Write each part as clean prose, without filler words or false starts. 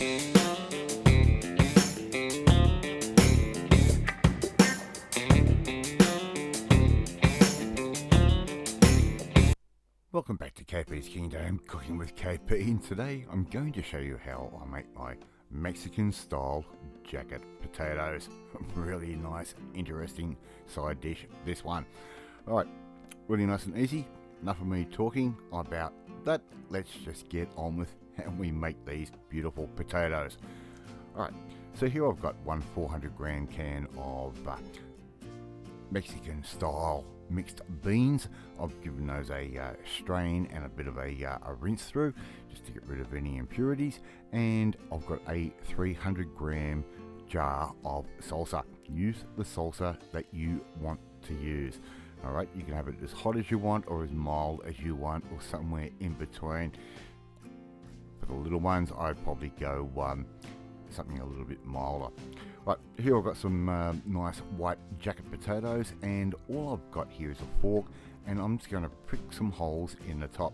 Welcome back to KP's Kingdom, Cooking with KP, and today I'm going to show you how I make my Mexican style jacket potatoes. Really nice, interesting side dish, this one. Alright, really nice and easy. Enough of me talking about that. Let's just get on with how we make these beautiful potatoes. Alright, so here I've got one 400 gram can of Mexican style mixed beans. I've given those a strain and a bit of a rinse through just to get rid of any impurities, and I've got a 300 gram jar of salsa. Use the salsa that you want to use. Alright, you can have it as hot as you want or as mild as you want, or somewhere in between. For the little ones I'd probably go something a little bit milder. Right, here I've got some nice white jacket potatoes, and all I've got here is a fork, and I'm just going to prick some holes in the top.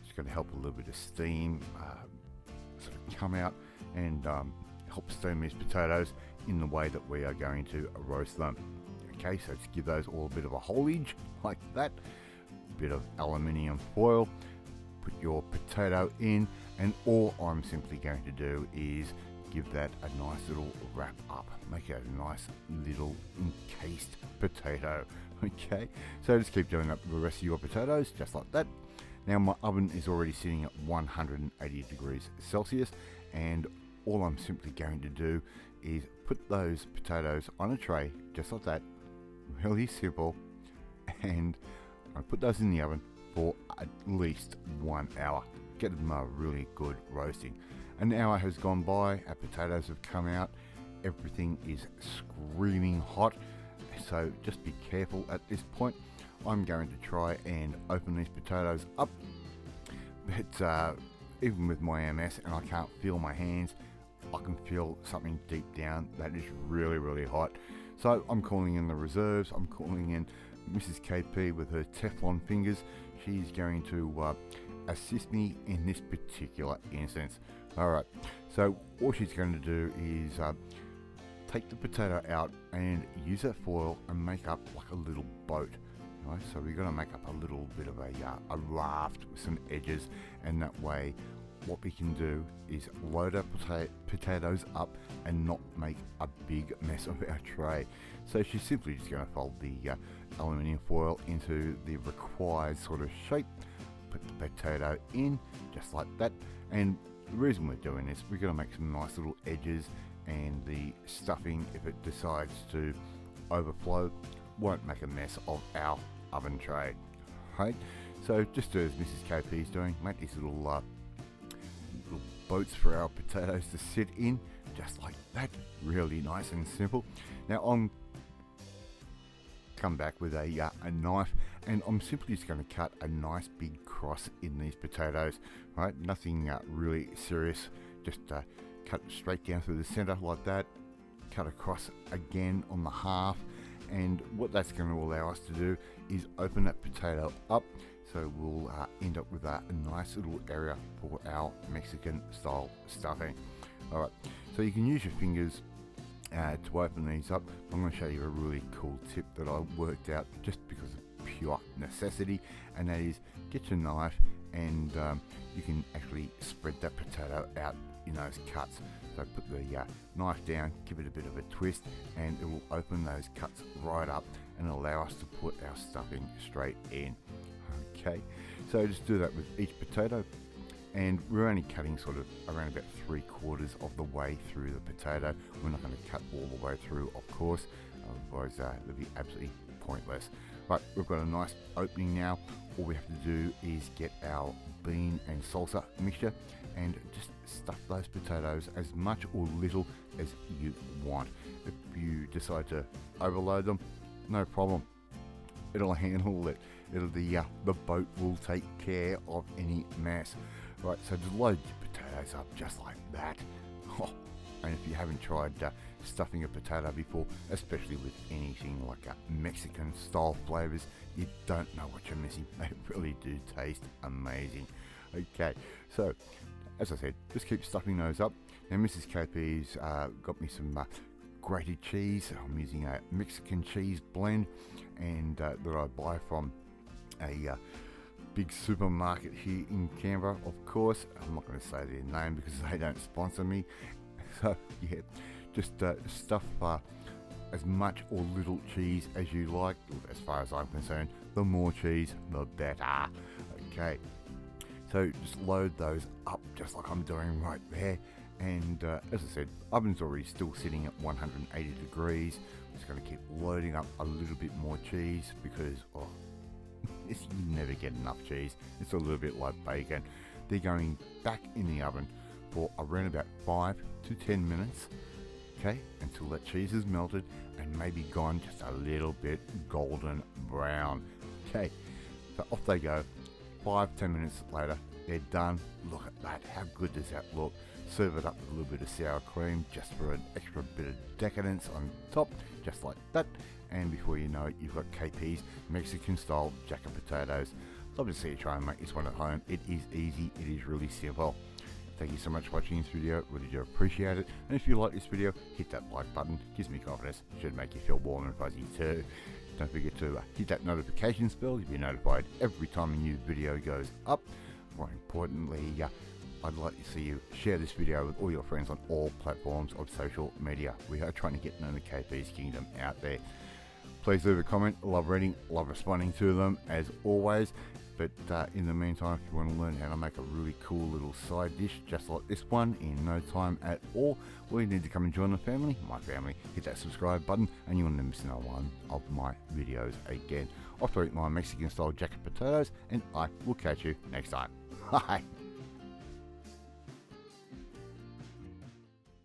It's going to help a little bit of steam sort of come out and help steam these potatoes in the way that we are going to roast them. Okay, so just give those all a bit of a holeage like that. A bit of aluminium foil. Put your potato in, and all I'm simply going to do is give that a nice little wrap up. Make it a nice little encased potato. Okay, so just keep doing that with the rest of your potatoes, just like that. Now my oven is already sitting at 180 degrees Celsius, and all I'm simply going to do is put those potatoes on a tray, just like that. Really simple. And I put those in the oven for at least 1 hour. Get them a really good roasting. An hour has gone by, our potatoes have come out, everything is screaming hot, so just be careful at this point. I'm going to try and open these potatoes up, but even with my MS and I can't feel my hands, I can feel something deep down that is really hot. So I'm calling in the reserves. I'm calling in Mrs. KP with her Teflon fingers. She's going to assist me in this particular instance. Alright, so all she's going to do is take the potato out and use that foil and make up like a little boat. Right, so we're going to make up a little bit of a raft with some edges, and that way what we can do is load our potatoes up and not make a big mess of our tray. So she's simply just going to fold the aluminium foil into the required sort of shape, put the potato in just like that, and the reason we're doing this, we're going to make some nice little edges, and the stuffing, if it decides to overflow, won't make a mess of our oven tray. Right, so just as Mrs. KP is doing, make these little boats for our potatoes to sit in, just like that. Really nice and simple. Now I'm come back with a knife, and I'm simply just going to cut a nice big cross in these potatoes. Right, nothing really serious, just cut straight down through the center like that, cut across again on the half, and what that's going to allow us to do is open that potato up, so we'll end up with a nice little area for our Mexican style stuffing. Alright, so you can use your fingers to open these up. I'm going to show you a really cool tip that I worked out just because of pure necessity, and that is get your knife and you can actually spread that potato out in those cuts. So put the knife down, give it a bit of a twist, and it will open those cuts right up and allow us to put our stuffing straight in. Okay, so just do that with each potato, and we're only cutting sort of around about 3/4 of the way through the potato. We're not going to cut all the way through, of course, otherwise it'll be absolutely pointless. Right, we've got a nice opening now. All we have to do is get our bean and salsa mixture and just stuff those potatoes as much or little as you want. If you decide to overload them, no problem, it'll handle it. The boat will take care of any mess. Right, so just load your potatoes up just like that. Oh, and if you haven't tried stuffing a potato before, especially with anything like Mexican style flavors, you don't know what you're missing. They really do taste amazing. Okay, so as I said, just keep stuffing those up. Now Mrs. KP's got me some grated cheese. I'm using a Mexican cheese blend, and that I buy from a big supermarket here in Canberra. Of course, I'm not going to say their name because they don't sponsor me. So yeah, just stuff as much or little cheese as you like. As far as I'm concerned, the more cheese, the better. Okay, so just load those up just like I'm doing right there. And as I said, oven's already still sitting at 180 degrees. I'm just going to keep loading up a little bit more cheese because you never get enough cheese. It's a little bit like bacon. They're going back in the oven for around about 5 to 10 minutes, okay, until that cheese is melted and maybe gone just a little bit golden brown. Okay, so off they go. 5-10 minutes later, they're done. Look at that. How good does that look? Serve it up with a little bit of sour cream just for an extra bit of decadence on top, just like that. And before you know it, you've got KP's Mexican style jacket potatoes. Love to see you try and make this one at home. It is easy, it is really simple. Thank you so much for watching this video, really do appreciate it. And if you like this video, hit that like button, gives me confidence, should make you feel warm and fuzzy too. Don't forget to hit that notifications bell to be notified every time a new video goes up. More importantly, I'd like to see you share this video with all your friends on all platforms of social media. We are trying to get known the KP's Kingdom out there. Please leave a comment. Love reading, love responding to them as always. But in the meantime, if you want to learn how to make a really cool little side dish just like this one in no time at all, well, you need to come and join the family, my family. Hit that subscribe button and you'll never miss another one of my videos again. Off to eat my Mexican style jacket potatoes, and I will catch you next time. Bye.